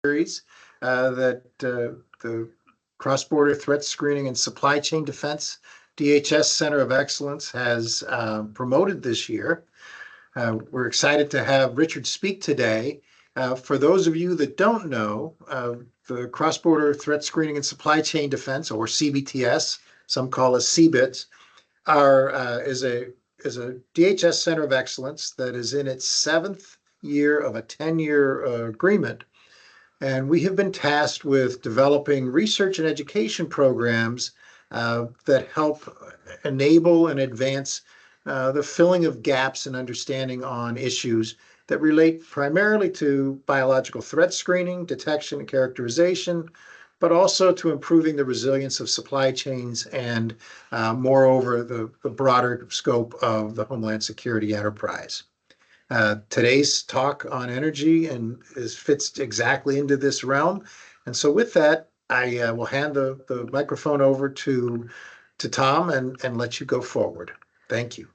series that the Cross-Border Threat Screening and Supply Chain Defense DHS Center of Excellence has promoted this year. We're excited to have Richard speak today. For those of you that don't know, the Cross-Border Threat Screening and Supply Chain Defense, or CBTS, some call it CBITS, is a DHS Center of Excellence that is in its 7th year of a 10-year agreement. And we have been tasked with developing research and education programs that help enable and advance the filling of gaps in understanding on issues that relate primarily to biological threat screening, detection, and characterization, but also to improving the resilience of supply chains and, moreover, the broader scope of the Homeland Security enterprise. Today's talk on energy fits exactly into this realm. And so with that, I will hand the microphone over to Tom and let you go forward. Thank you.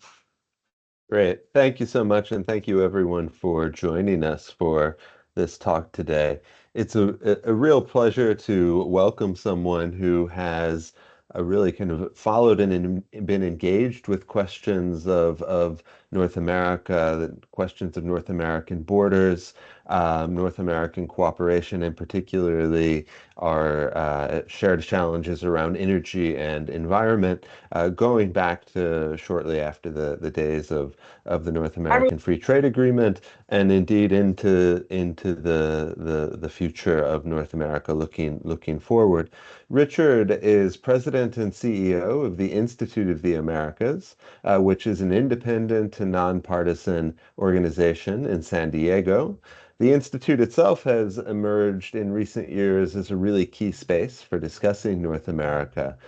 Great. Thank you so much. And thank you everyone for joining us for this talk today. It's a real pleasure to welcome someone who has really kind of followed and been engaged with questions of North America, the questions of North American borders, North American cooperation, and particularly our shared challenges around energy and environment, going back to shortly after the days of the North American Free Trade Agreement, and indeed into the future of North America looking forward. Richard is president and CEO of the Institute of the Americas, which is an independent and nonpartisan organization in San Diego. The Institute itself has emerged in recent years as a really key space for discussing North America,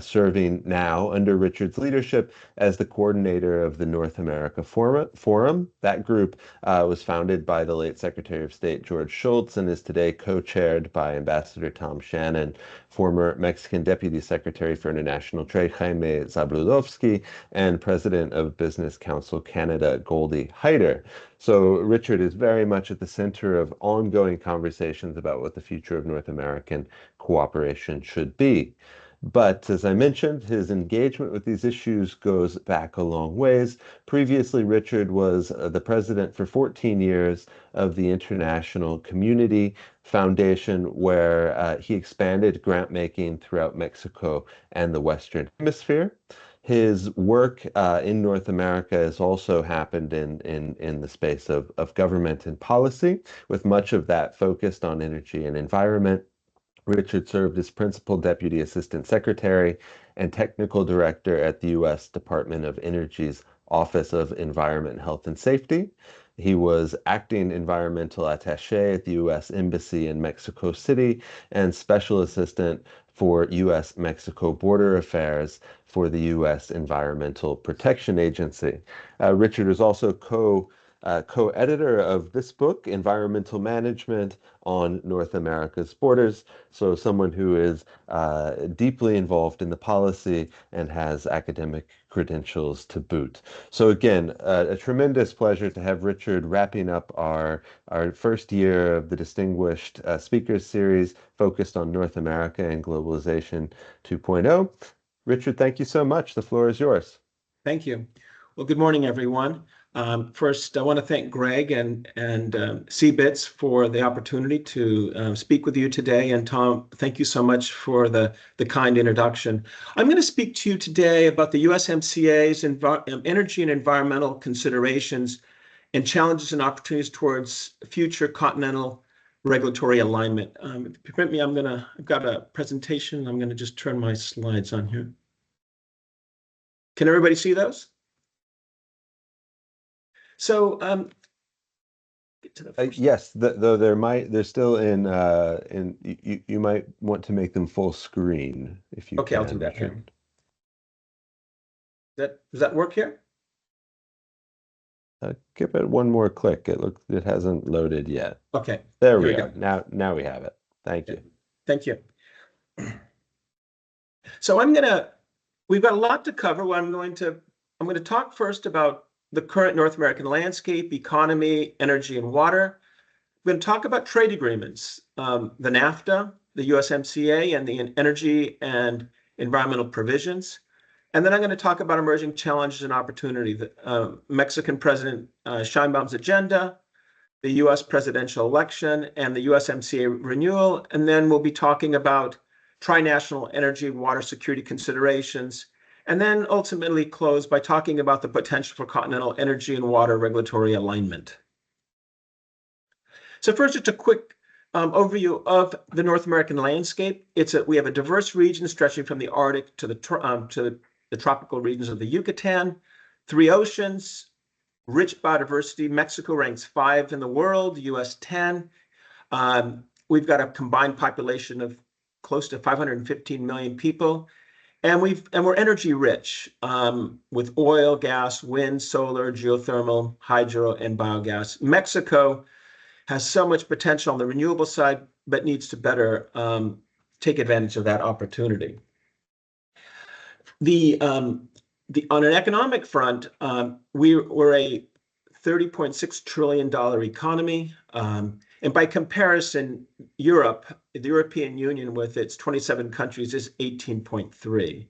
serving now under Richard's leadership as the coordinator of the North America Forum. That group was founded by the late Secretary of State George Shultz and is today co-chaired by Ambassador Tom Shannon, former Mexican Deputy Secretary for International Trade Jaime Zabludovsky, and President of Business Council Canada Goldie Hyder. So Richard is very much at the center of ongoing conversations about what the future of North American cooperation should be. But as I mentioned, his engagement with these issues goes back a long ways. Previously, Richard was the president for 14 years of the International Community Foundation, where he expanded grant making throughout Mexico and the Western Hemisphere. His work in North America has also happened in the space of government and policy, with much of that focused on energy and environment. Richard served as Principal Deputy Assistant Secretary and Technical Director at the U.S. Department of Energy's Office of Environment, Health, and Safety. He was acting environmental attaché at the U.S. Embassy in Mexico City and special assistant for U.S.-Mexico Border Affairs for the U.S. Environmental Protection Agency. Richard is also co-editor of this book, Environmental Management on North America's Borders, so someone who is deeply involved in the policy and has academic credentials to boot. So again, a tremendous pleasure to have Richard wrapping up our first year of the Distinguished Speakers Series focused on North America and Globalization 2.0. Richard, thank you so much. The floor is yours. Thank you. Well, good morning, everyone. First, I want to thank Greg and CBITS for the opportunity to speak with you today. And Tom, thank you so much for the kind introduction. I'm going to speak to you today about the USMCA's energy and environmental considerations and challenges and opportunities towards future continental regulatory alignment. If you permit me, I've got a presentation. I'm going to just turn my slides on here. Can everybody see those? So, get to the first yes, though they're still in you might want to make them full screen if you okay, can. I'll do that here. Does that work here? Give it one more click. It hasn't loaded yet. Okay. There we are. Now we have it. Thank you. Thank you. So we've got a lot to cover. I'm going to talk first about the current North American landscape, economy, energy, and water. We're going to talk about trade agreements, the NAFTA, the USMCA, and the energy and environmental provisions. And then I'm going to talk about emerging challenges and opportunity, the Mexican President Sheinbaum's agenda, the US presidential election, and the USMCA renewal. And then we'll be talking about trinational energy and water security considerations, and then ultimately close by talking about the potential for continental energy and water regulatory alignment. So first, just a quick overview of the North American landscape. We have a diverse region stretching from the Arctic to the tropical regions of the Yucatan, 3 oceans, rich biodiversity. Mexico ranks 5 in the world, US 10. We've got a combined population of close to 515 million people. And we're energy rich with oil, gas, wind, solar, geothermal, hydro, and biogas. Mexico has so much potential on the renewable side, but needs to better take advantage of that opportunity. On an economic front, we're a $30.6 trillion economy. And by comparison, Europe, the European Union with its 27 countries is 18.3.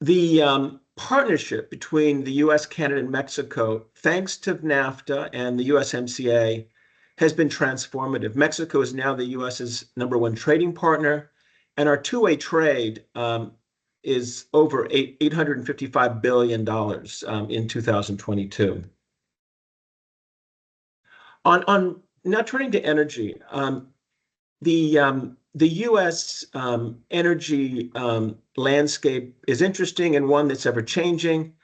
The partnership between the US, Canada, and Mexico, thanks to NAFTA and the USMCA, has been transformative. Mexico is now the US's #1 trading partner, and our two-way trade is over $855 billion in 2022. Now turning to energy, the U.S. Energy landscape is interesting and one that's ever changing.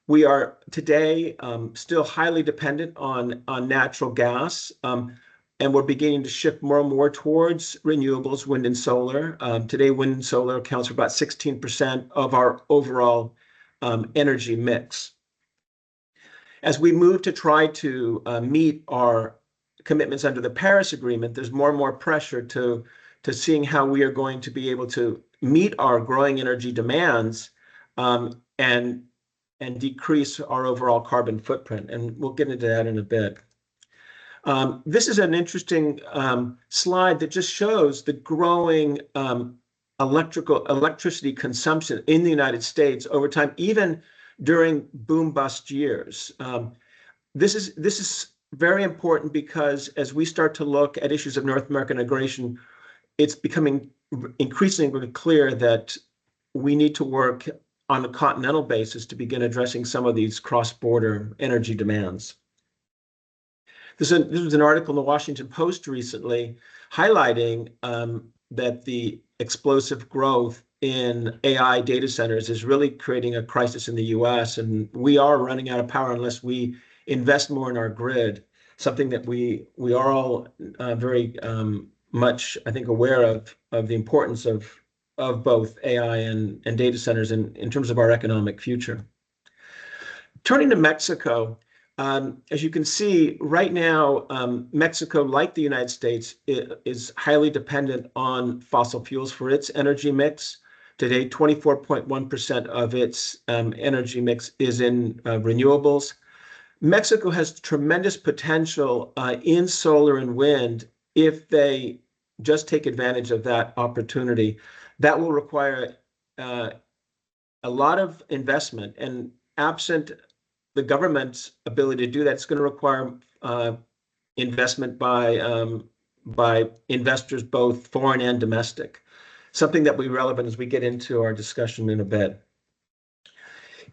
We are today still highly dependent on natural gas, and we're beginning to shift more and more towards renewables, wind and solar. Today, wind and solar accounts for about 16% of our overall energy mix. As we move to try to meet our commitments under the Paris Agreement, there's more and more pressure to seeing how we are going to be able to meet our growing energy demands and decrease our overall carbon footprint. And we'll get into that in a bit. This is an interesting slide that just shows the growing electricity consumption in the United States over time, even during boom-bust years. This is very important because as we start to look at issues of North American integration, it's becoming increasingly clear that we need to work on a continental basis to begin addressing some of these cross-border energy demands. This was an article in the Washington Post recently highlighting that the explosive growth in AI data centers is really creating a crisis in the US, and we are running out of power unless we invest more in our grid, something that we are all very much, I think, aware of the importance of both AI and data centers in terms of our economic future. Turning to Mexico, as you can see right now, Mexico, like the United States, is highly dependent on fossil fuels for its energy mix. Today, 24.1% of its energy mix is in renewables. Mexico has tremendous potential in solar and wind if they just take advantage of that opportunity. That will require a lot of investment, and absent the government's ability to do that, it's going to require investment by investors, both foreign and domestic, something that will be relevant as we get into our discussion in a bit.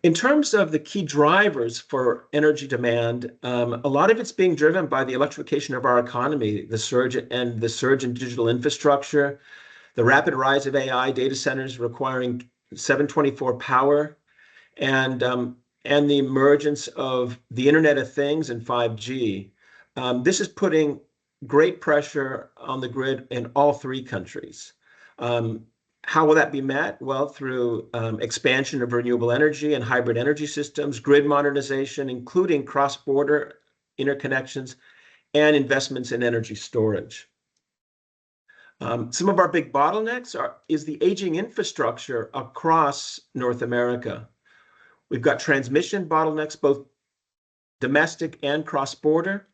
In terms of the key drivers for energy demand, a lot of it's being driven by the electrification of our economy, the surge in digital infrastructure, the rapid rise of AI data centers requiring 724 power, and the emergence of the Internet of Things and 5G. This is putting great pressure on the grid in all 3 countries. How will that be met? Well, through expansion of renewable energy and hybrid energy systems, grid modernization, including cross-border interconnections, and investments in energy storage. Some of our big bottlenecks is the aging infrastructure across North America. We've got transmission bottlenecks, both domestic and cross-border.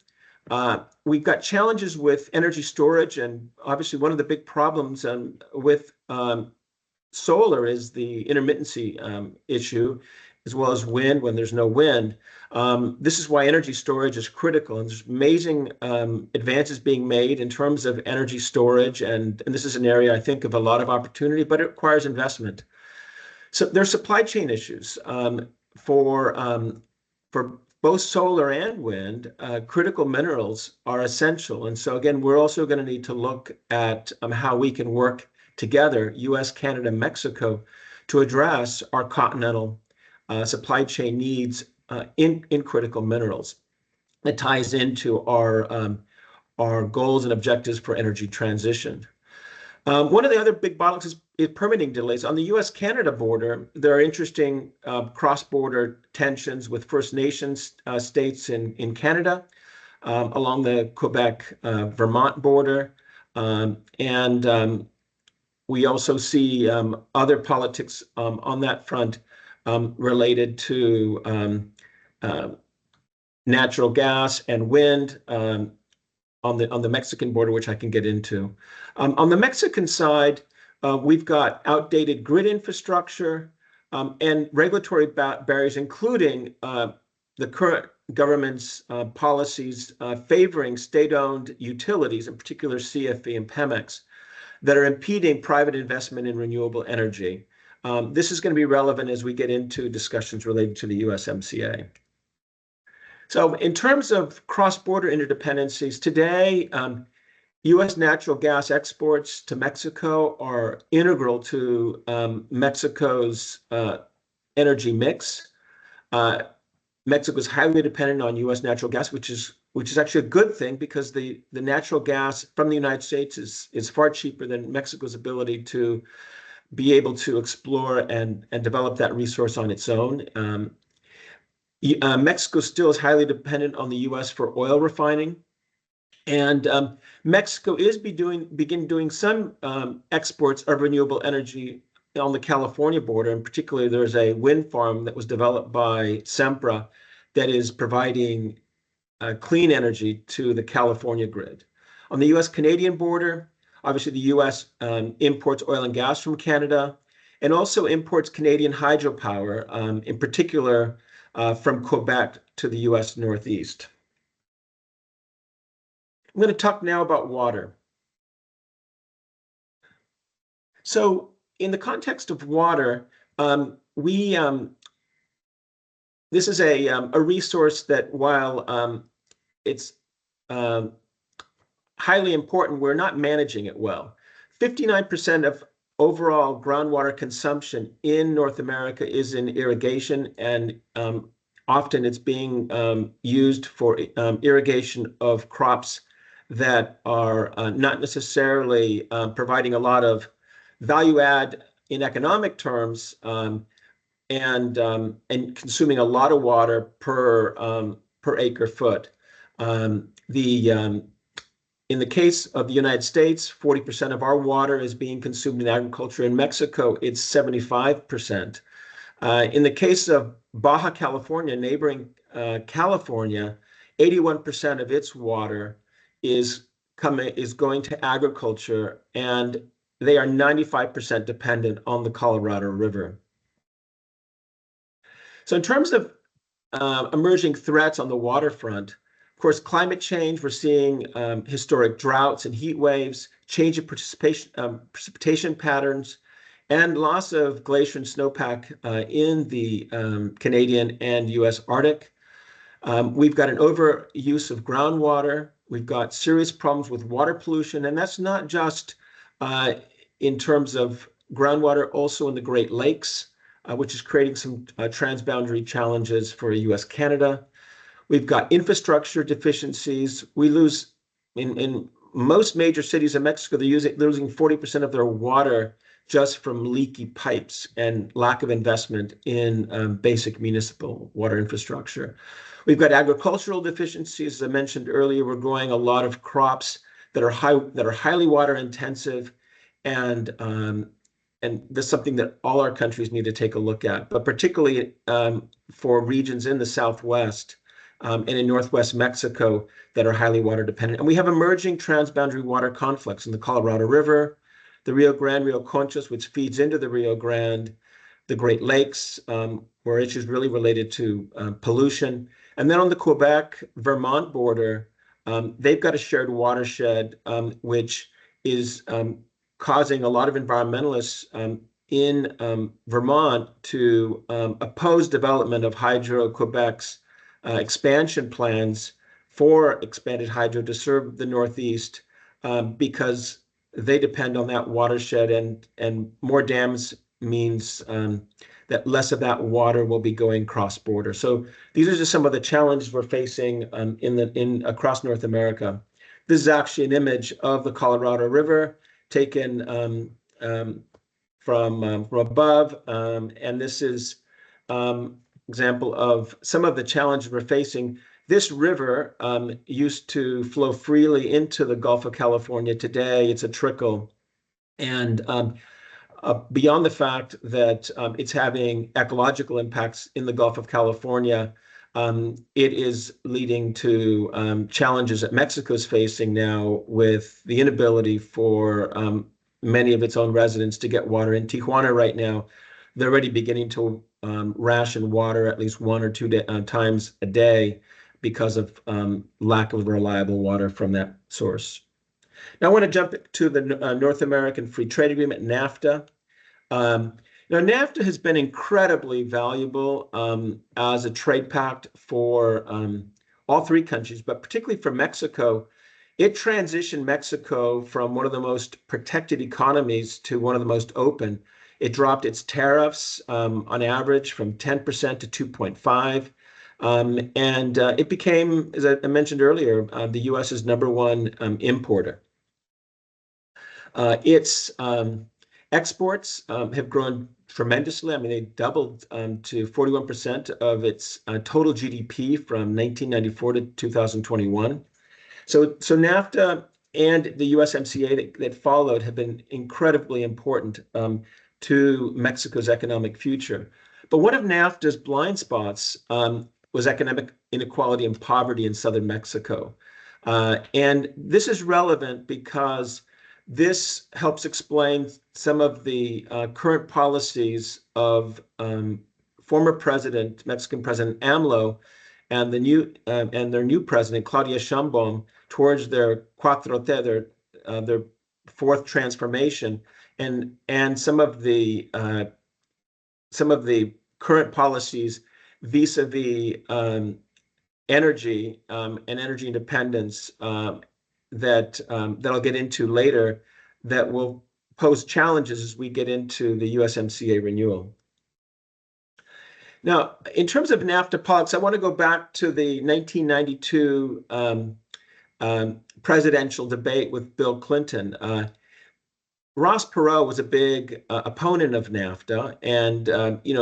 We've got challenges with energy storage, and obviously one of the big problems with solar is the intermittency issue, as well as wind when there's no wind. This is why energy storage is critical, and there's amazing advances being made in terms of energy storage, and this is an area I think of a lot of opportunity, but it requires investment. So there's supply chain issues for both solar and wind. Critical minerals are essential, and so again, we're also going to need to look at how we can work together, U.S., Canada, Mexico, to address our continental supply chain needs in critical minerals. It ties into our goals and objectives for energy transition. One of the other big bottlenecks is permitting delays. On the U.S.-Canada border, there are interesting cross-border tensions with First Nations states in Canada, along the Quebec-Vermont border. We also see other politics on that front related to natural gas and wind on the Mexican border, which I can get into. On the Mexican side, we've got outdated grid infrastructure and regulatory barriers, including the current government's policies favoring state-owned utilities, in particular CFE and Pemex, that are impeding private investment in renewable energy. This is going to be relevant as we get into discussions related to the USMCA. So in terms of cross-border interdependencies, today, U.S. natural gas exports to Mexico are integral to Mexico's energy mix. Mexico is highly dependent on U.S. natural gas, which is actually a good thing, because the natural gas from the United States is far cheaper than Mexico's ability to be able to explore and develop that resource on its own. Mexico still is highly dependent on the U.S. for oil refining. And Mexico is begin doing some exports of renewable energy on the California border. In particular, there's a wind farm that was developed by Sempra that is providing clean energy to the California grid. On the U.S.-Canadian border, obviously the U.S. Imports oil and gas from Canada, and also imports Canadian hydropower, in particular from Quebec to the U.S. Northeast. I'm going to talk now about water. So in the context of water, this is a resource that, while it's highly important, we're not managing it well. 59% of overall groundwater consumption in North America is in irrigation, and often it's being used for irrigation of crops that are not necessarily providing a lot of value add in economic terms, and consuming a lot of water per acre foot. In the case of the United States, 40% of our water is being consumed in agriculture. In Mexico, it's 75%. In the case of Baja California, neighboring California, 81% of its water is going to agriculture, and they are 95% dependent on the Colorado River. So in terms of emerging threats on the waterfront, of course, climate change, we're seeing historic droughts and heat waves, change in precipitation patterns, and loss of glacier and snowpack in the Canadian and US Arctic. We've got an overuse of groundwater. We've got serious problems with water pollution, and that's not just in terms of groundwater, also in the Great Lakes, which is creating some transboundary challenges for US-Canada. We've got infrastructure deficiencies. We lose, in most major cities in Mexico, they're losing 40% of their water just from leaky pipes and lack of investment in basic municipal water infrastructure. We've got agricultural deficiencies. As I mentioned earlier, we're growing a lot of crops that are highly water intensive, and that's something that all our countries need to take a look at. But particularly for regions in the Southwest, and in northwest Mexico that are highly water dependent. And we have emerging transboundary water conflicts in the Colorado River, the Rio Grande, Rio Conchas, which feeds into the Rio Grande, the Great Lakes, where issues really related to pollution. And then on the Quebec-Vermont border, they've got a shared watershed, which is causing a lot of environmentalists in Vermont to oppose development of Hydro-Quebec's expansion plans for expanded hydro to serve the Northeast because they depend on that watershed, and more dams means that less of that water will be going cross-border. So these are just some of the challenges we're facing across North America. This is actually an image of the Colorado River taken from above, and this is example of some of the challenges we're facing. This river used to flow freely into the Gulf of California. Today, it's a trickle. And beyond the fact that it's having ecological impacts in the Gulf of California, it is leading to challenges that Mexico is facing now with the inability for many of its own residents to get water. In Tijuana right now, they're already beginning to ration water at least 1 or 2 times a day because of lack of reliable water from that source. Now I want to jump to the North American Free Trade Agreement, NAFTA. NAFTA has been incredibly valuable as a trade pact for all three countries, but particularly for Mexico. It transitioned Mexico from one of the most protected economies to one of the most open. It dropped its tariffs on average from 10% to 2.5%. And it became, as I mentioned earlier, the US's #1 importer. Its exports have grown tremendously. I mean, they doubled to 41% of its total GDP from 1994 to 2021. So NAFTA and the USMCA that followed have been incredibly important to Mexico's economic future. But one of NAFTA's blind spots was economic inequality and poverty in southern Mexico. And this is relevant because this helps explain some of the current policies of former Mexican President AMLO, and their new president, Claudia Sheinbaum, towards their Cuatro T, their fourth transformation, and some of the current policies vis-a-vis energy and energy independence that I'll get into later, that will pose challenges as we get into the USMCA renewal. Now, in terms of NAFTA politics, I want to go back to the 1992 presidential debate with Bill Clinton. Ross Perot was a big opponent of NAFTA, and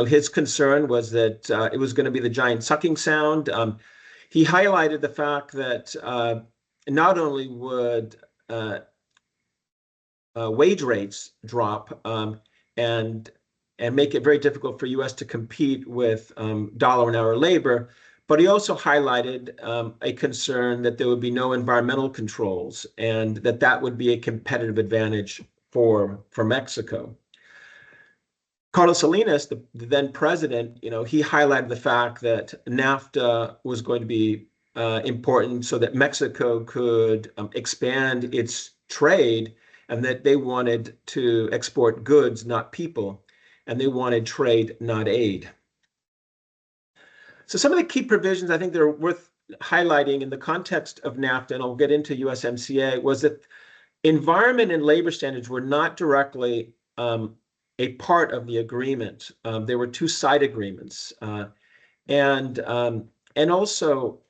his concern was that it was going to be the giant sucking sound. He highlighted the fact that not only would wage rates drop and make it very difficult for U.S. to compete with dollar an hour labor, but he also highlighted a concern that there would be no environmental controls, and that would be a competitive advantage for Mexico. Carlos Salinas, the then president, he highlighted the fact that NAFTA was going to be important so that Mexico could expand its trade, and that they wanted to export goods, not people, and they wanted trade, not aid. So some of the key provisions I think that are worth highlighting in the context of NAFTA, and I'll get into USMCA, was that environment and labor standards were not directly a part of the agreement. There were two side agreements, and also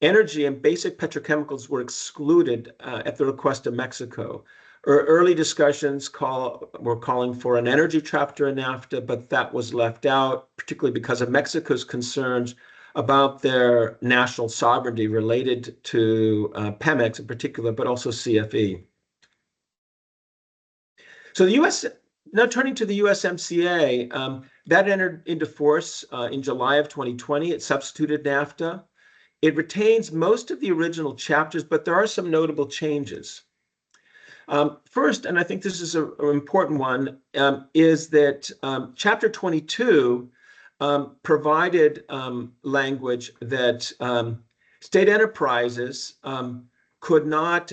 energy and basic petrochemicals were excluded at the request of Mexico. Early discussions were calling for an energy chapter in NAFTA, but that was left out, particularly because of Mexico's concerns about their national sovereignty related to Pemex in particular, but also CFE. So now turning to the USMCA, that entered into force in July of 2020. It substituted NAFTA. It retains most of the original chapters, but there are some notable changes. First, and I think this is an important one, is that Chapter 22 provided language that state enterprises could not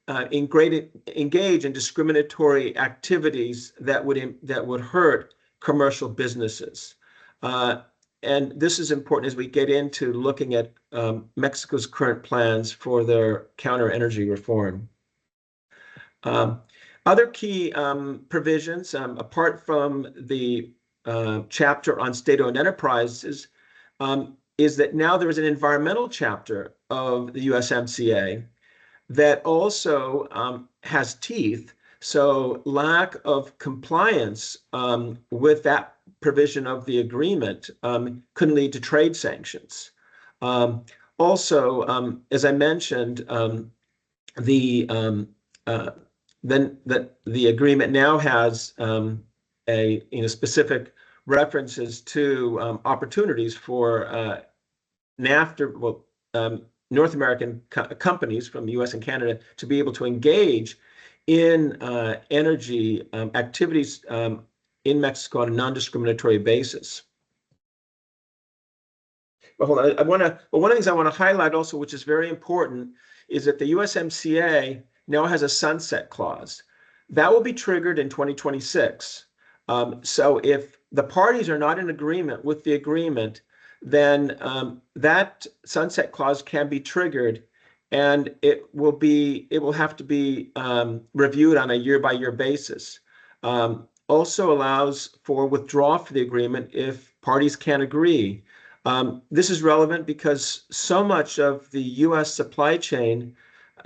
engage in discriminatory activities that would hurt commercial businesses. And this is important as we get into looking at Mexico's current plans for their counter-energy reform. Other key provisions, apart from the chapter on state-owned enterprises, is that now there is an environmental chapter of the USMCA that also has teeth. So lack of compliance with that provision of the agreement could lead to trade sanctions. Also, as I mentioned, then that the agreement now has specific references to opportunities for NAFTA, North American companies from the U.S. and Canada to be able to engage in energy activities in Mexico on a non-discriminatory basis. But hold on, one of the things I want to highlight also, which is very important, is that the USMCA now has a sunset clause. That will be triggered in 2026. So if the parties are not in agreement with the agreement, then that sunset clause can be triggered, and it will have to be reviewed on a year-by-year basis. Also allows for withdrawal from the agreement if parties can't agree. This is relevant because so much of the U.S. supply chain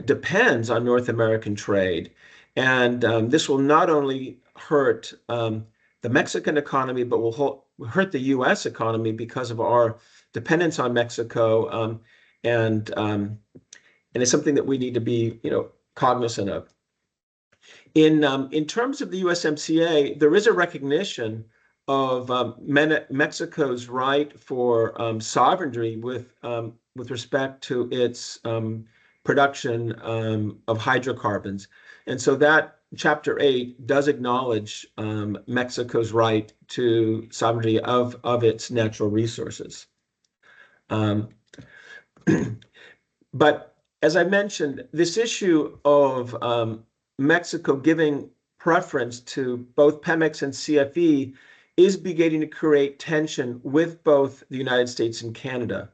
depends on North American trade. And this will not only hurt the Mexican economy, but will hurt the U.S. economy because of our dependence on Mexico. And it's something that we need to be, cognizant of. In terms of the USMCA, there is a recognition of Mexico's right for sovereignty with respect to its production of hydrocarbons. And so that Chapter 8 does acknowledge Mexico's right to sovereignty of its natural resources. But as I mentioned, this issue of Mexico giving preference to both Pemex and CFE is beginning to create tension with both the United States and Canada.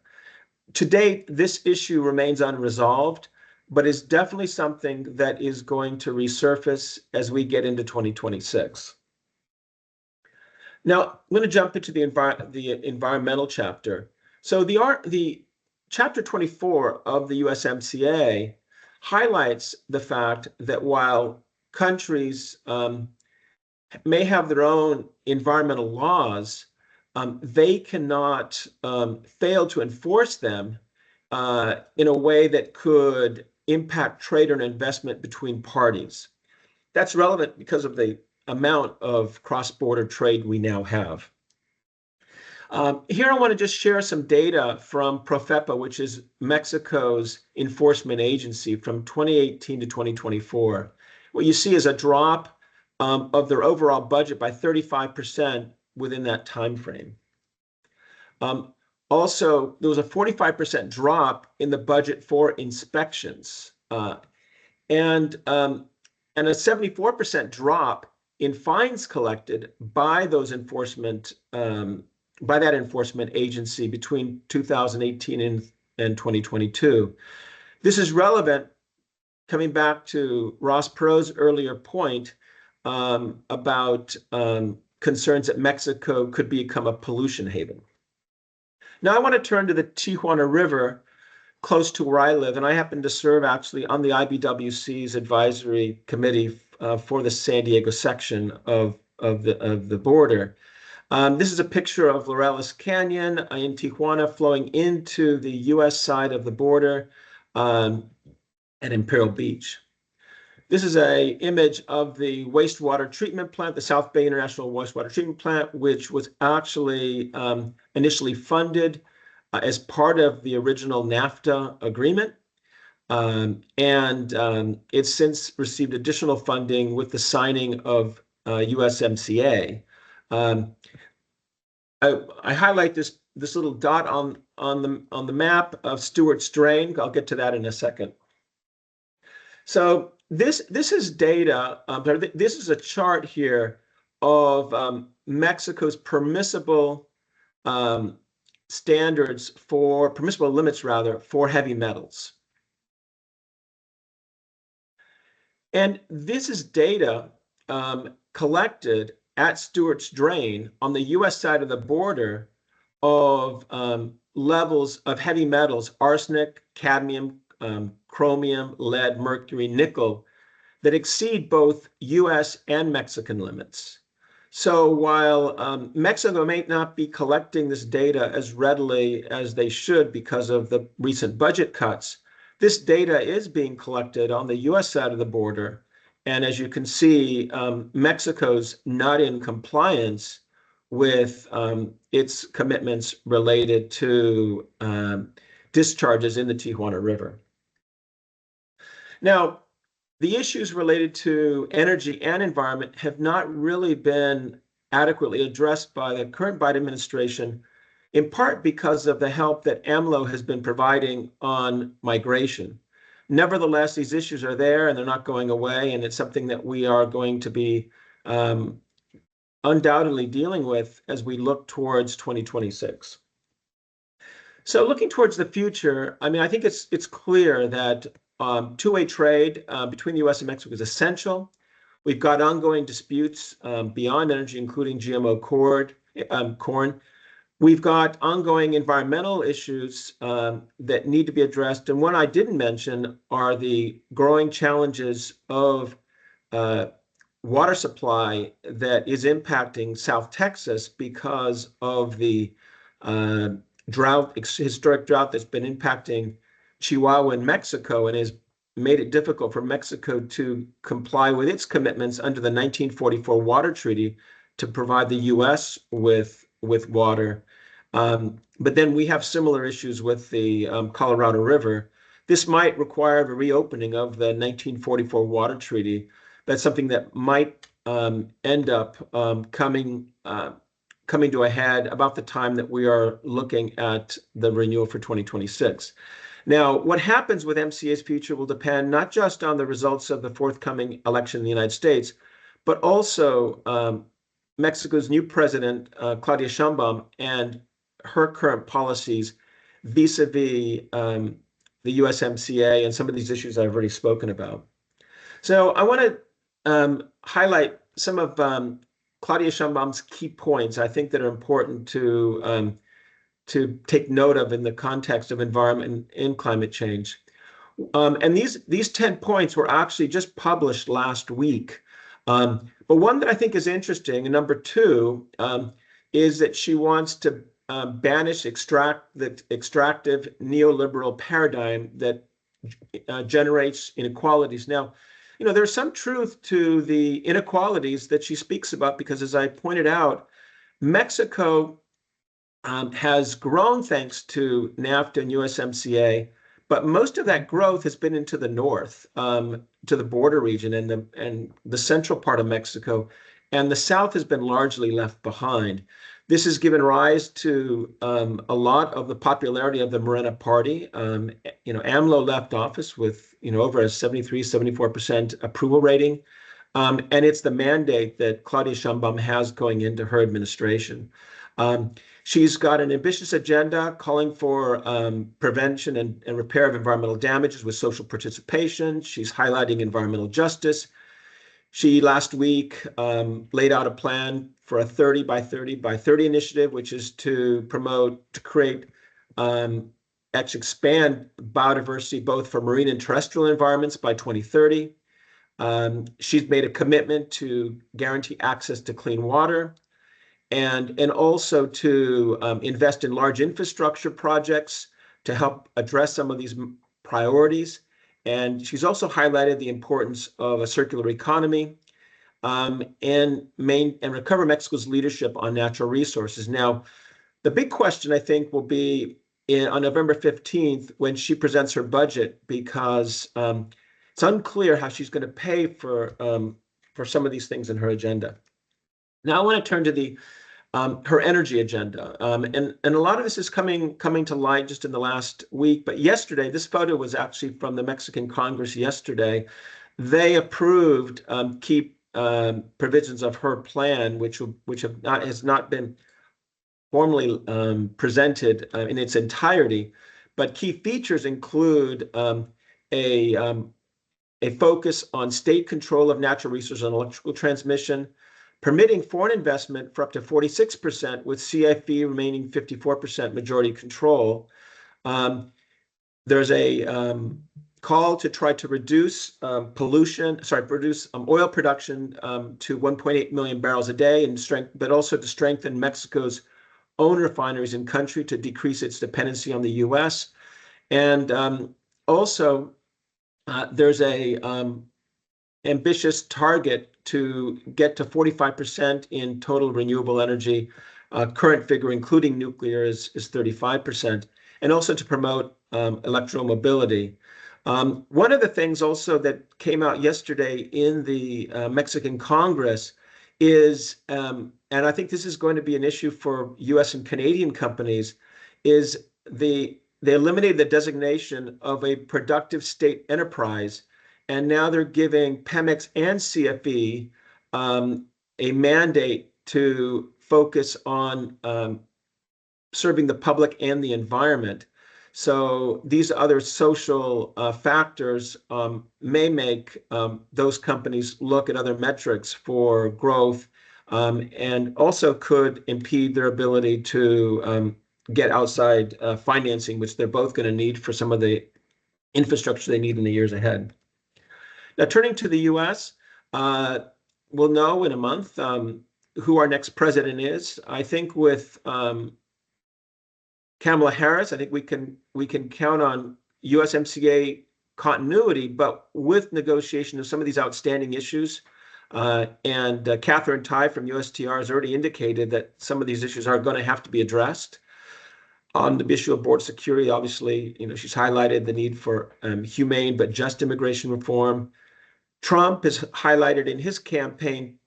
To date, this issue remains unresolved, but is definitely something that is going to resurface as we get into 2026. Now, I'm going to jump into the environmental chapter. So the Chapter 24 of the USMCA highlights the fact that while countries may have their own environmental laws, they cannot fail to enforce them in a way that could impact trade or investment between parties. That's relevant because of the amount of cross-border trade we now have. Here I want to just share some data from Profepa, which is Mexico's enforcement agency from 2018 to 2024. What you see is a drop of their overall budget by 35% within that time frame. Also, there was a 45% drop in the budget for inspections, and a 74% drop in fines collected by those by that enforcement agency between 2018 and 2022. This is relevant, coming back to Ross Perot's earlier point about concerns that Mexico could become a pollution haven. Now I want to turn to the Tijuana River, close to where I live, and I happen to serve actually on the IBWC's advisory committee for the San Diego section of the border. This is a picture of Laureles Canyon in Tijuana flowing into the U.S. side of the border at Imperial Beach. This is an image of the wastewater treatment plant, the South Bay International Wastewater Treatment Plant, which was actually initially funded as part of the original NAFTA agreement. It's since received additional funding with the signing of USMCA. I highlight this little dot on the map of Stewart's Drain. I'll get to that in a second. So this is data. This is a chart here of Mexico's permissible standards for permissible limits, rather, for heavy metals. And this is data collected at Stewart's Drain on the US side of the border of levels of heavy metals, arsenic, cadmium, chromium, lead, mercury, nickel, that exceed both US and Mexican limits. So while Mexico may not be collecting this data as readily as they should because of the recent budget cuts, this data is being collected on the US side of the border. And as you can see, Mexico's not in compliance with its commitments related to discharges in the Tijuana River. Now, the issues related to energy and environment have not really been adequately addressed by the current Biden administration, in part because of the help that AMLO has been providing on migration. Nevertheless, these issues are there and they're not going away, and it's something that we are going to be undoubtedly dealing with as we look towards 2026. So looking towards the future, I mean, I think it's clear that two-way trade between the US and Mexico is essential. We've got ongoing disputes beyond energy, including GMO corn. We've got ongoing environmental issues that need to be addressed. And one I didn't mention are the growing challenges of water supply that is impacting South Texas because of the historic drought that's been impacting Chihuahua and Mexico, and has made it difficult for Mexico to comply with its commitments under the 1944 Water Treaty to provide the US with water. But then we have similar issues with the Colorado River. This might require a reopening of the 1944 Water Treaty. That's something that might end up coming to a head about the time that we are looking at the renewal for 2026. Now, what happens with MCA's future will depend not just on the results of the forthcoming election in the United States, but also Mexico's new president, Claudia Sheinbaum, and her current policies vis-a-vis the USMCA and some of these issues I've already spoken about. So I want to highlight some of Claudia Sheinbaum's key points I think that are important to take note of in the context of environment and climate change. And these 10 points were actually just published last week. But one that I think is interesting, and number two, is that she wants to banish the extractive neoliberal paradigm that generates inequalities. Now, you know, there's some truth to the inequalities that she speaks about, because as I pointed out, Mexico has grown thanks to NAFTA and USMCA, but most of that growth has been into the north, to the border region and the central part of Mexico, and the south has been largely left behind. This has given rise to a lot of the popularity of the Morena party. You know, AMLO left office with over a 73-74% approval rating, and it's the mandate that Claudia Sheinbaum has going into her administration. She's got an ambitious agenda calling for prevention and repair of environmental damages with social participation. She's highlighting environmental justice. She last week laid out a plan for a 30 by 30 by 30 initiative, which is to create, actually expand biodiversity both for marine and terrestrial environments by 2030. She's made a commitment to guarantee access to clean water, and also to invest in large infrastructure projects to help address some of these priorities. And she's also highlighted the importance of a circular economy and recover Mexico's leadership on natural resources. Now, the big question, I think, will be, on November 15th when she presents her budget, because it's unclear how she's going to pay for some of these things in her agenda. Now I want to turn to her energy agenda, and a lot of this is coming to light just in the last week. But yesterday, this photo was actually from the Mexican Congress yesterday. They approved key provisions of her plan, which has not been formally presented in its entirety, but key features include a focus on state control of natural resources and electrical transmission, permitting foreign investment for up to 46%, with CFE remaining 54% majority control. There's a call to try to reduce oil production to 1.8 million barrels a day, but also to strengthen Mexico's own refineries in country to decrease its dependency on the U.S. And also, there's a ambitious target to get to 45% in total renewable energy. Current figure, including nuclear, is 35%, and also to promote electromobility. One of the things also that came out yesterday in the Mexican Congress is, and I think this is going to be an issue for U.S. and Canadian companies, is they eliminated the designation of a productive state enterprise, and now they're giving Pemex and CFE a mandate to focus on serving the public and the environment. So these other social factors may make those companies look at other metrics for growth, and also could impede their ability to get outside financing, which they're both going to need for some of the infrastructure they need in the years ahead. Now, turning to the U.S., we'll know in a month who our next president is. I think with Kamala Harris, I think we can count on USMCA continuity, but with negotiation of some of these outstanding issues. And Catherine Tai from USTR has already indicated that some of these issues are going to have to be addressed. On the issue of border security, obviously, she's highlighted the need for humane but just immigration reform. Trump has highlighted in his campaign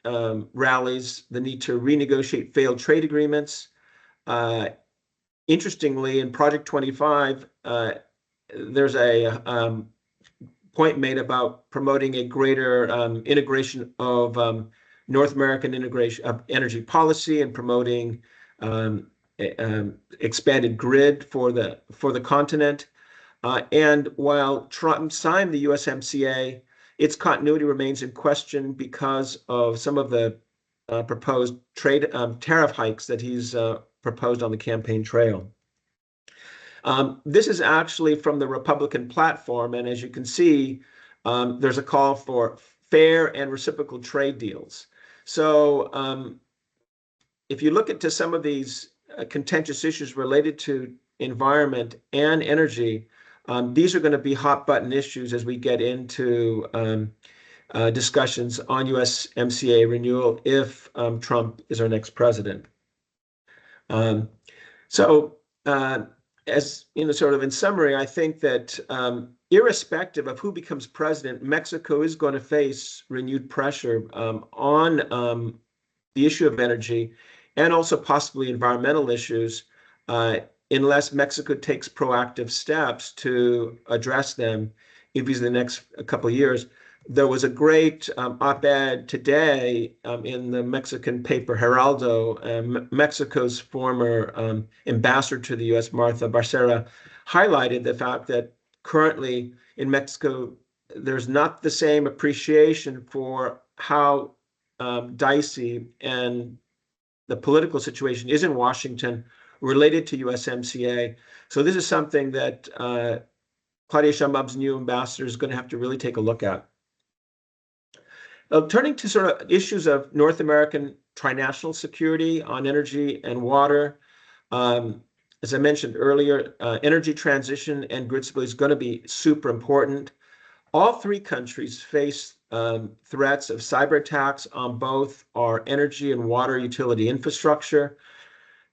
rallies the need to renegotiate failed trade agreements. Interestingly, in Project 25, there's a point made about promoting a greater integration of North American integration of energy policy and promoting expanded grid for the continent. And while Trump signed the USMCA, its continuity remains in question because of some of the proposed trade tariff hikes that he's proposed on the campaign trail. This is actually from the Republican platform, and as you can see, there's a call for fair and reciprocal trade deals. So if you look into some of these contentious issues related to environment and energy, these are going to be hot button issues as we get into discussions on USMCA renewal if Trump is our next president. As sort of in summary, I think that irrespective of who becomes president, Mexico is going to face renewed pressure on the issue of energy and also possibly environmental issues unless Mexico takes proactive steps to address them in the next couple of years. There was a great op-ed today in the Mexican paper Heraldo. Mexico's former ambassador to the U.S., Martha Barcera, highlighted the fact that currently in Mexico, there's not the same appreciation for how dicey and the political situation is in Washington related to USMCA. So this is something that Claudia Sheinbaum's new ambassador is going to have to really take a look at. Turning to sort of issues of North American trinational security on energy and water, as I mentioned earlier, energy transition and grid stability is going to be super important. All three countries face threats of cyber attacks on both our energy and water utility infrastructure.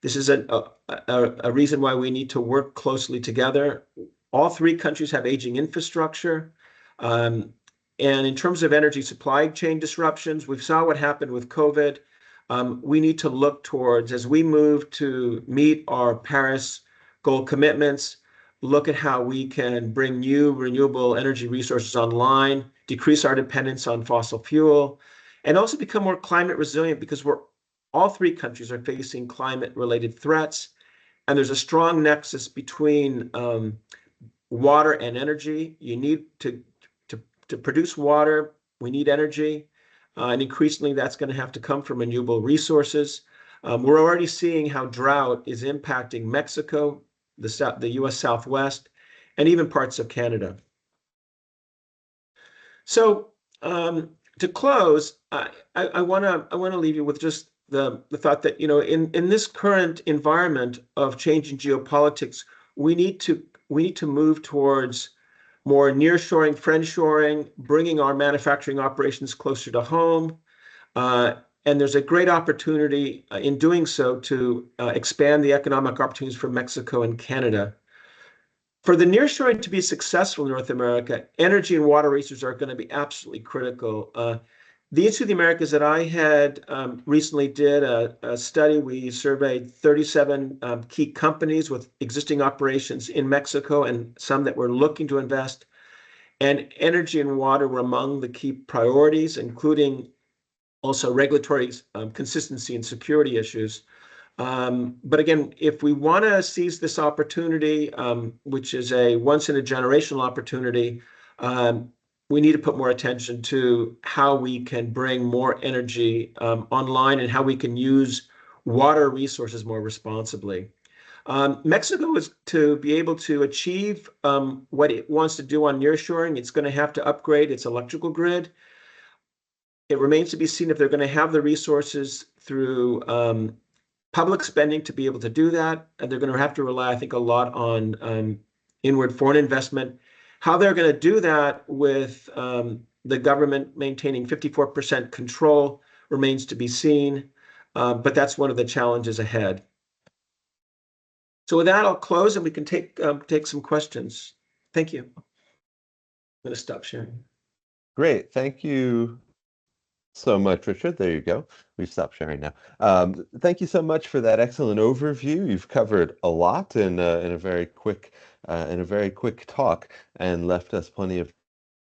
This is a reason why we need to work closely together. All three countries have aging infrastructure. And in terms of energy supply chain disruptions, we saw what happened with COVID. We need to look towards, as we move to meet our Paris goal commitments, look at how we can bring new renewable energy resources online, decrease our dependence on fossil fuel, and also become more climate resilient, because all three countries are facing climate-related threats, and there's a strong nexus between water and energy. You need to produce water, we need energy, and increasingly that's going to have to come from renewable resources. We're already seeing how drought is impacting Mexico, the US Southwest, and even parts of Canada. So to close, I want to leave you with just the thought that, in this current environment of changing geopolitics, we need to move towards more nearshoring, friendshoring, bringing our manufacturing operations closer to home. And there's a great opportunity in doing so to expand the economic opportunities for Mexico and Canada. For the nearshoring to be successful in North America, energy and water resources are going to be absolutely critical. The Institute of the Americas that I had recently did a study. We surveyed 37 key companies with existing operations in Mexico and some that were looking to invest. And energy and water were among the key priorities, including also regulatory consistency and security issues. But again, if we want to seize this opportunity, which is a once-in-a-generational opportunity, we need to put more attention to how we can bring more energy online and how we can use water resources more responsibly. Mexico is to be able to achieve what it wants to do on nearshoring. It's going to have to upgrade its electrical grid. It remains to be seen if they're going to have the resources through public spending to be able to do that. And they're going to have to rely, I think, a lot on inward foreign investment. How they're going to do that with the government maintaining 54% control remains to be seen. But that's one of the challenges ahead. So with that, I'll close and we can take some questions. Thank you. I'm going to stop sharing. Great. Thank you so much, Richard. There you go. We've stopped sharing now. Thank you so much for that excellent overview. You've covered a lot in a very quick talk and left us plenty of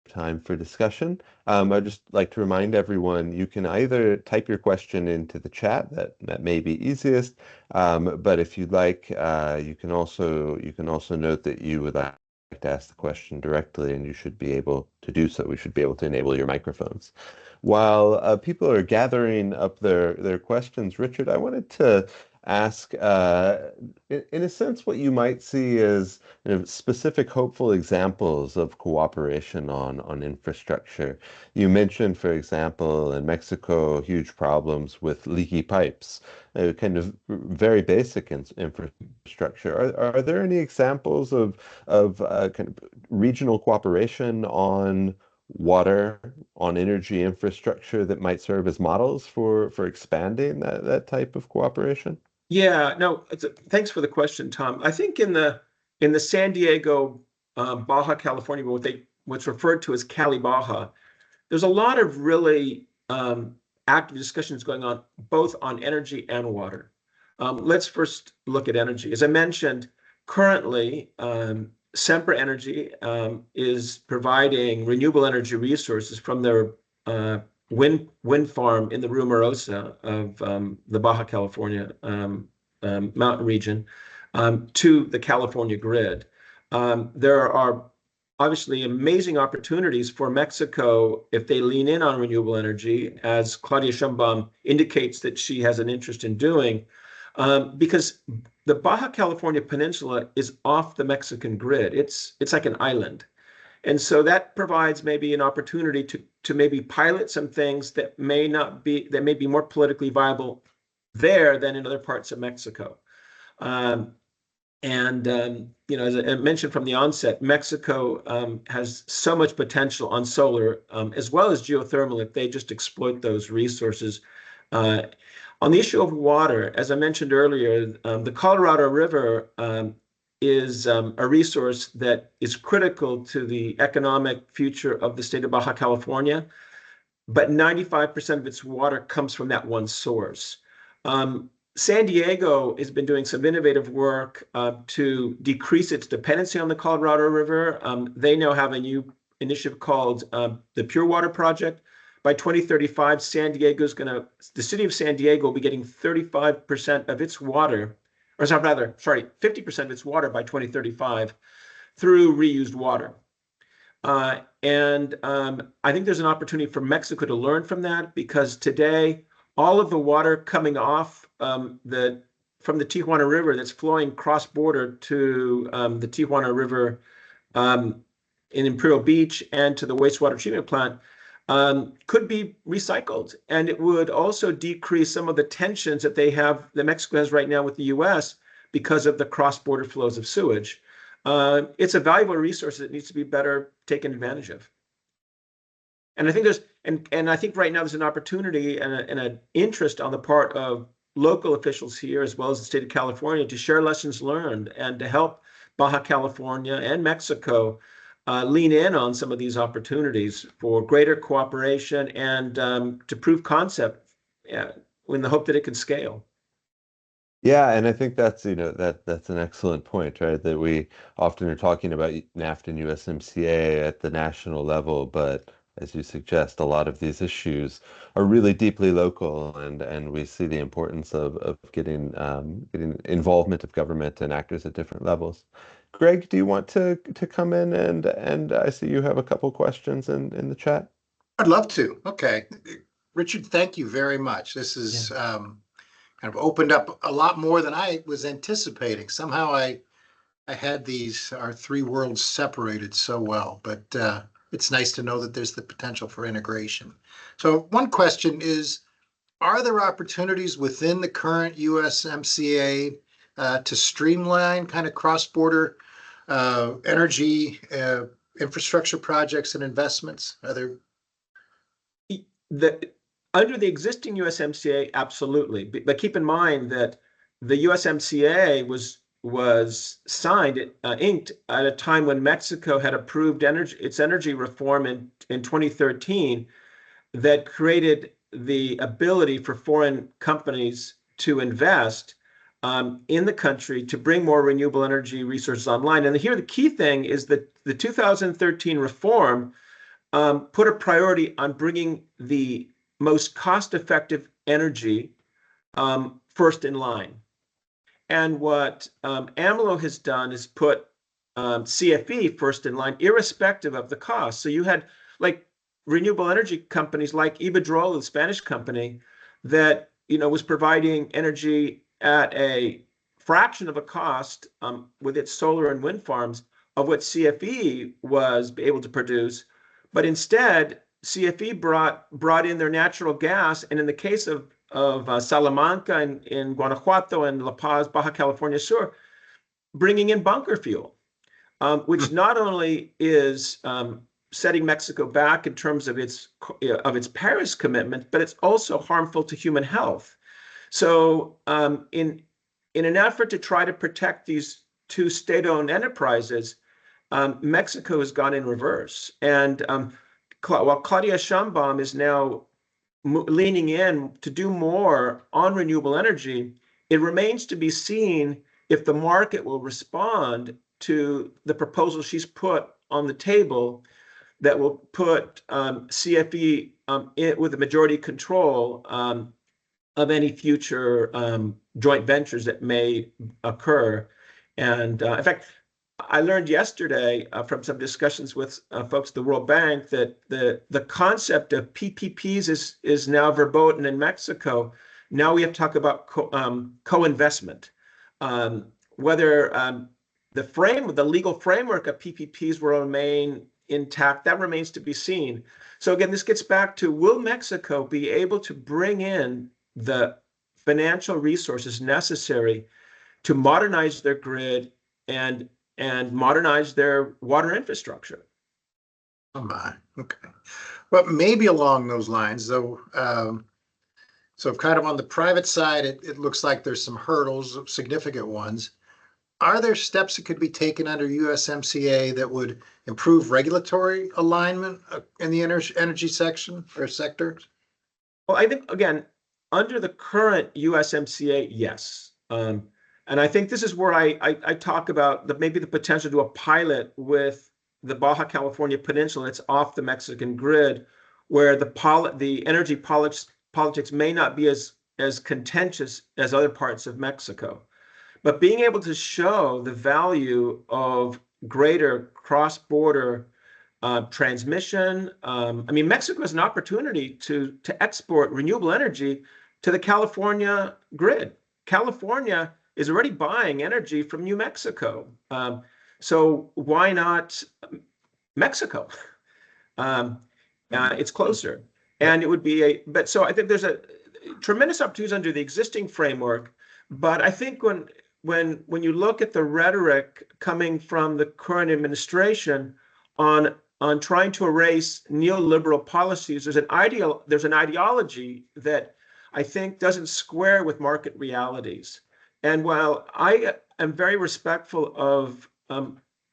time for discussion. I'd just like to remind everyone, you can either type your question into the chat, that may be easiest, but if you'd like, you can also note that you would like to ask the question directly, and you should be able to do so. We should be able to enable your microphones. While people are gathering up their questions, Richard, I wanted to ask, in a sense, what you might see as specific hopeful examples of cooperation on infrastructure. You mentioned, for example, in Mexico, huge problems with leaky pipes, kind of very basic infrastructure. Are there any examples of kind of regional cooperation on water, on energy infrastructure that might serve as models for expanding that type of cooperation? Yeah, no, thanks for the question, Tom. I think in the San Diego, Baja California, what's referred to as Cali Baja, there's a lot of really active discussions going on, both on energy and water. Let's first look at energy. As I mentioned, currently, Sempra Energy is providing renewable energy resources from their wind farm in the Rumarosa of the Baja California mountain region to the California grid. There are obviously amazing opportunities for Mexico if they lean in on renewable energy, as Claudia Sheinbaum indicates that she has an interest in doing, because the Baja California Peninsula is off the Mexican grid. It's like an island. And so that provides maybe an opportunity to maybe pilot some things that may be more politically viable there than in other parts of Mexico. As I mentioned from the onset, Mexico has so much potential on solar as well as geothermal if they just exploit those resources. On the issue of water, as I mentioned earlier, the Colorado River is a resource that is critical to the economic future of the state of Baja California, but 95% of its water comes from that one source. San Diego has been doing some innovative work to decrease its dependency on the Colorado River. They now have a new initiative called the Pure Water Project. By 2035, the city of San Diego will be getting 35% of its water, or rather, sorry, 50% of its water by 2035 through reused water. And I think there's an opportunity for Mexico to learn from that, because today all of the water coming off from the Tijuana River that's flowing cross-border to the Tijuana River in Imperial Beach and to the wastewater treatment plant could be recycled, and it would also decrease some of the tensions that Mexico has right now with the U.S. because of the cross-border flows of sewage. It's a valuable resource that needs to be better taken advantage of. And I think I think right now there's an opportunity and an interest on the part of local officials here, as well as the state of California, to share lessons learned and to help Baja California and Mexico lean in on some of these opportunities for greater cooperation and to prove concept in the hope that it can scale. Yeah, and I think that's, that's an excellent point, right? That we often are talking about NAFTA and USMCA at the national level, but as you suggest, a lot of these issues are really deeply local, and we see the importance of getting involvement of government and actors at different levels. Greg, do you want to come in and I see you have a couple questions in the chat? I'd love to. Okay. Richard, thank you very much. This is kind of opened up a lot more than I was anticipating. Somehow I had our three worlds separated so well, but it's nice to know that there's the potential for integration. So one question is, are there opportunities within the current USMCA to streamline kind of cross-border energy infrastructure projects and investments? Are there? Under the existing USMCA, absolutely. But keep in mind that the USMCA was signed, inked at a time when Mexico had approved its energy reform in 2013 that created the ability for foreign companies to invest in the country to bring more renewable energy resources online. And here the key thing is that the 2013 reform put a priority on bringing the most cost-effective energy first in line. And what AMLO has done is put CFE first in line, irrespective of the cost. So you had like renewable energy companies like Iberdrola, the Spanish company, that was providing energy at a fraction of a cost with its solar and wind farms of what CFE was able to produce. But instead, CFE brought in their natural gas, and in the case of Salamanca in Guanajuato and La Paz, Baja California Sur, bringing in bunker fuel, which not only is setting Mexico back in terms of its Paris commitment, but it's also harmful to human health. So in an effort to try to protect these two state-owned enterprises, Mexico has gone in reverse. And while Claudia Sheinbaum is now leaning in to do more on renewable energy, it remains to be seen if the market will respond to the proposal she's put on the table that will put CFE with a majority control of any future joint ventures that may occur. And in fact, I learned yesterday from some discussions with folks at the World Bank that the concept of PPPs is now verboten in Mexico. Now we have to talk about co-investment. Whether the legal framework of PPPs will remain intact, that remains to be seen. So again, this gets back to, will Mexico be able to bring in the financial resources necessary to modernize their grid and modernize their water infrastructure? Oh my, okay. Well, maybe along those lines, though, So kind of on the private side, it looks like there's some hurdles, significant ones. Are there steps that could be taken under USMCA that would improve regulatory alignment in the energy section or sector? Well, I think, again, under the current USMCA, yes. And I think this is where I talk about maybe the potential to do a pilot with the Baja California Peninsula. It's off the Mexican grid, where the energy politics may not be as contentious as other parts of Mexico. But being able to show the value of greater cross-border transmission. I mean, Mexico has an opportunity to export renewable energy to the California grid. California is already buying energy from New Mexico. So why not Mexico? It's closer. And it would be but so I think there's a tremendous opportunities under the existing framework. But I think when you look at the rhetoric coming from the current administration on trying to erase neoliberal policies, there's an ideology that I think doesn't square with market realities. And while I am very respectful of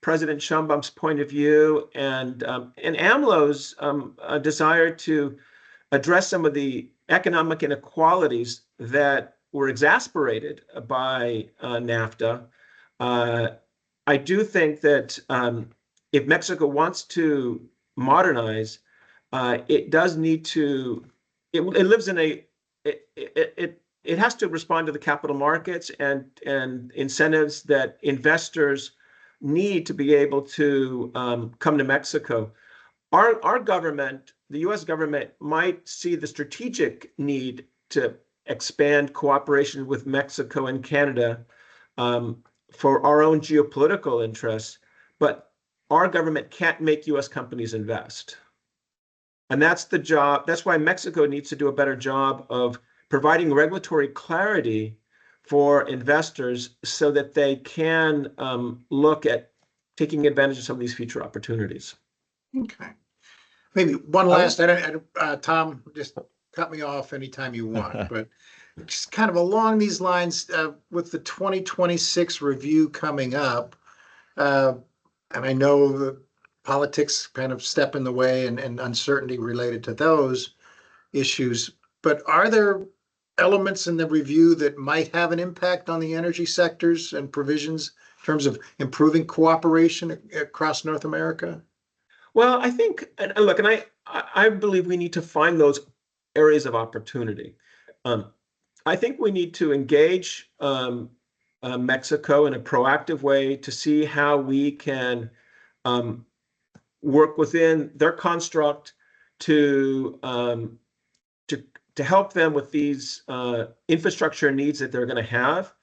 President Sheinbaum's point of view and AMLO's desire to address some of the economic inequalities that were exacerbated by NAFTA, I do think that if Mexico wants to modernize, it does need to. It lives in a. It has to respond to the capital markets and incentives that investors need to be able to come to Mexico. Our government, the U.S. government, might see the strategic need to expand cooperation with Mexico and Canada for our own geopolitical interests, but our government can't make U.S. companies invest. And that's the job. That's why Mexico needs to do a better job of providing regulatory clarity for investors so that they can look at taking advantage of some of these future opportunities. Okay. Maybe one last, Tom, just cut me off anytime you want, but just kind of along these lines, with the 2026 review coming up, and I know the politics kind of step in the way and uncertainty related to those issues, but are there elements in the review that might have an impact on the energy sectors and provisions in terms of improving cooperation across North America? Well, I think, and look, and I believe we need to find those areas of opportunity. I think we need to engage Mexico in a proactive way to see how we can work within their construct to help them with these infrastructure needs that they're going to have.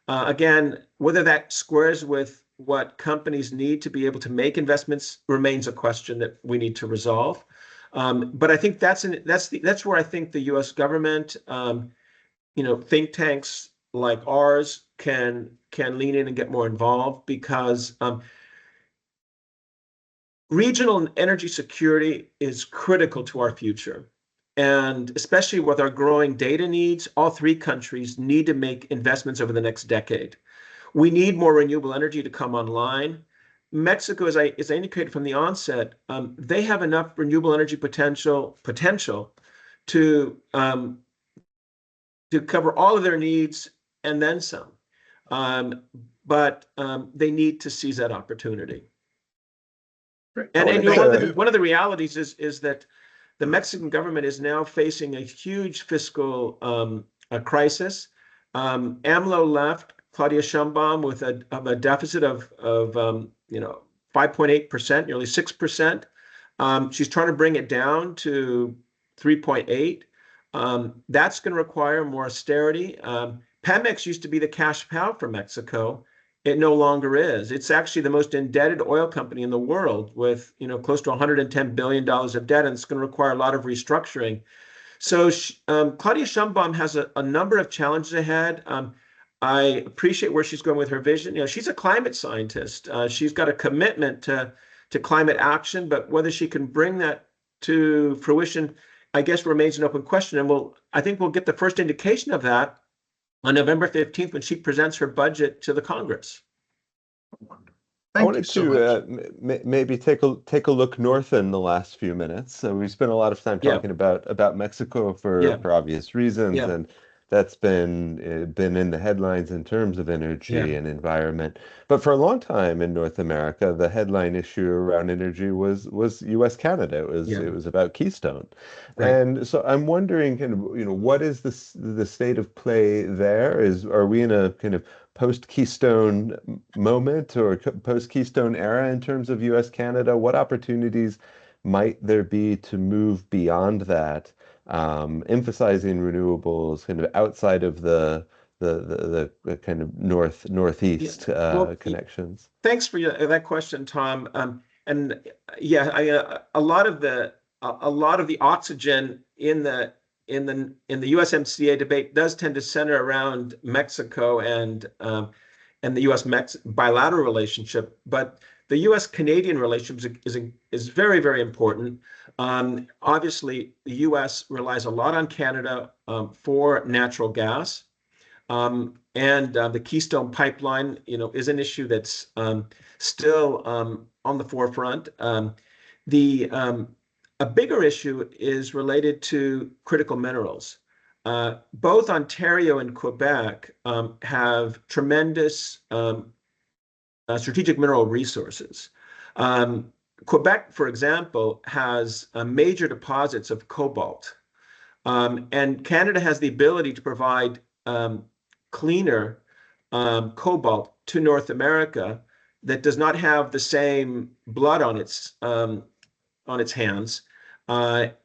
Again, whether that squares with what companies need to be able to make investments remains a question that we need to resolve. But I think that's where I think the U.S. government, think tanks like ours can lean in and get more involved, because regional energy security is critical to our future. And especially with our growing data needs, all three countries need to make investments over the next decade. We need more renewable energy to come online. Mexico, as I indicated from the onset, they have enough renewable energy potential to cover all of their needs and then some. But they need to seize that opportunity. Right. And one of the realities is that the Mexican government is now facing a huge fiscal crisis. AMLO left Claudia Sheinbaum with a deficit of 5.8%, nearly 6%. She's trying to bring it down to 3.8. That's going to require more austerity. Pemex used to be the cash cow for Mexico. It no longer is. It's actually the most indebted oil company in the world, with close to $110 billion of debt, and it's going to require a lot of restructuring. So Claudia Sheinbaum has a number of challenges ahead. I appreciate where she's going with her vision. She's a climate scientist. She's got a commitment to climate action, but whether she can bring that to fruition I guess remains an open question, and I think we'll get the first indication of that on November 15th when she presents her budget to the Congress. I Thank you wanted so to much. maybe take a look north in the last few minutes. So we spent a lot of time Yeah. talking about Mexico Yeah. for obvious reasons, Yeah. and that's been in the headlines in terms of energy Yeah. and environment. But for a long time in North America, the headline issue around energy was U.S. Canada. Yeah. It was about Keystone, Right. and so I'm wondering, kind of, what is the state of play there? Are we in a kind of post-Keystone moment or post-Keystone era in terms of U.S. Canada? What opportunities might there be to move beyond that, emphasizing renewables kind of outside of the kind of northeast Well, connections? thanks for that question, Tom. And yeah, a lot of the oxygen in the USMCA debate does tend to center around Mexico and the U.S.-Mex bilateral relationship, but the U.S.-Canadian relationship is very, very important. Obviously, the U.S. relies a lot on Canada for natural gas. And the Keystone Pipeline, is an issue that's still on the forefront. A bigger issue is related to critical minerals. Both Ontario and Quebec have tremendous strategic mineral resources. Quebec, for example, has major deposits of cobalt. And Canada has the ability to provide cleaner cobalt to North America that does not have the same blood on its hands, but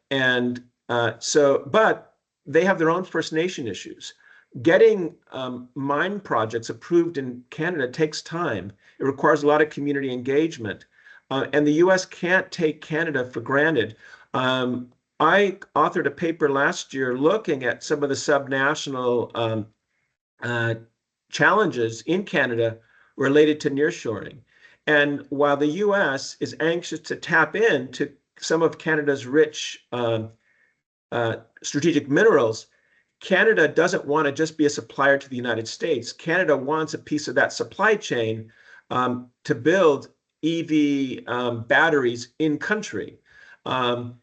they have their own First Nation issues. Getting mine projects approved in Canada takes time. It requires a lot of community engagement, and the U.S. can't take Canada for granted. I authored a paper last year looking at some of the subnational challenges in Canada related to nearshoring. And while the U.S. is anxious to tap into some of Canada's rich strategic minerals, Canada doesn't want to just be a supplier to the United States. Canada wants a piece of that supply chain to build EV batteries in country.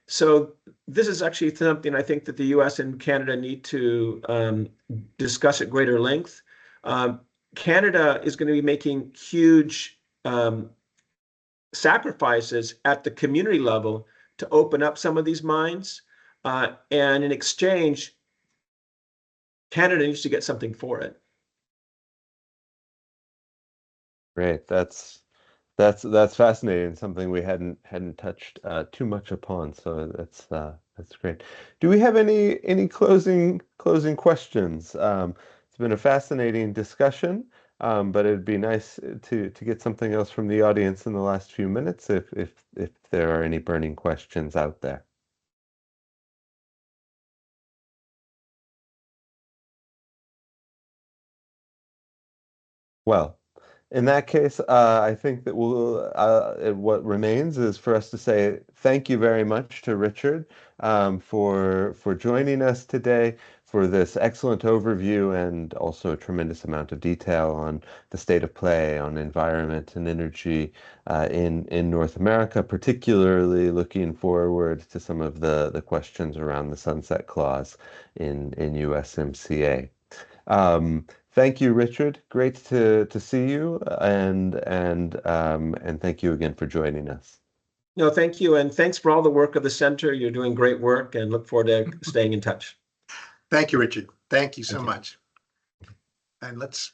So this is actually something I think that the U.S. and Canada need to discuss at greater length. Canada is going to be making huge sacrifices at the community level to open up some of these mines. And in exchange, Canada needs to get something for it. Great. That's fascinating. Something we hadn't touched too much upon. So that's great. Do we have any closing questions? It's been a fascinating discussion, but it'd be nice to get something else from the audience in the last few minutes if there are any burning questions out there. Well, in that case, I think that what remains is for us to say thank you very much to Richard for joining us today for this excellent overview and also a tremendous amount of detail on the state of play on environment and energy in North America, particularly looking forward to some of the questions around the Sunset Clause in USMCA. Thank you, Richard. Great to see you, and thank you again for joining us. No, thank you, and thanks for all the work of the center. You're doing great work, and look forward to staying in touch. Thank you, Richard. Thank you so Thank you. much. And let's